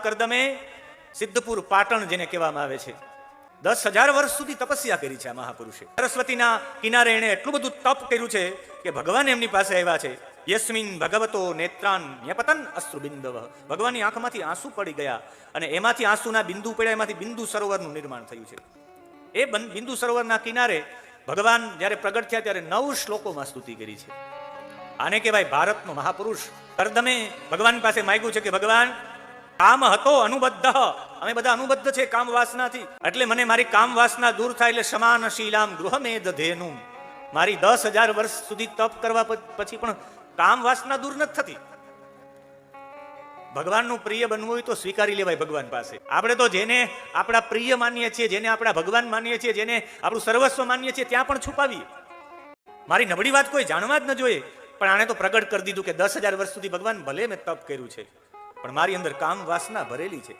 કરદમે સિદ્ધપુર પાટણ જેને કહેવામાં આવે છે, 10,000 વર્ષ સુધી તપસ્યા કરી છે આ મહાપુરુષે. સરસ્વતીના કિનારે એણે એટલું બધું તપ કર્યું છે કે ભગવાન એમની પાસે આવ્યા છે. યસ્મિન ભગવતો નેત્રાન ન્યપતન અશ્રુ બિંદવ, ભગવાનની આંખમાંથી આંસુ પડી ગયા અને એમાંથી આંસુના બિંદુ પડ્યા, એમાંથી બિંદુ સરોવરનું નિર્માણ થયું છે. એ બિંદુ સરોવરના કિનારે ભગવાન જ્યારે પ્રગટ થયા ત્યારે 9 શ્લોકોમાં સ્તુતિ કરી છે. આને કહેવાય ભારતનો મહાપુરુષ. કરદમે ભગવાન પાસે માંગ્યું છે કે ભગવાન, કામ હતો અનુબદ્ધ, અમે બધા અનુબદ્ધ છે કામ વાસનાથી, એટલે મને મારી કામ વાસના દૂર થાય એટલે સમાન શીલામ ગૃહમેદ ધેનું. મારી 10,000 વર્ષ સુધી તપ કરવા પછી પણ કામ વાસના દૂર નથી થતી. ભગવાનનું પ્રિય બનવું હોય તો સ્વીકારી લેવાય ભગવાન પાસે. આપણે તો જેને આપણા પ્રિય માનીએ છીએ, જેને આપણા ભગવાન માનીએ છીએ, જેને આપણું સર્વસ્વ માનીએ છીએ, ત્યાં પણ છુપાવીએ. મારી નબળી વાત કોઈ જાણવા જ ન જોઈએ, પણ આને તો પ્રગટ કરી દીધું કે 10,000 વર્ષ સુધી ભગવાન ભલે મેં તપ કર્યું છે, પણ મારી અંદર કામ વાસના ભરેલી છે.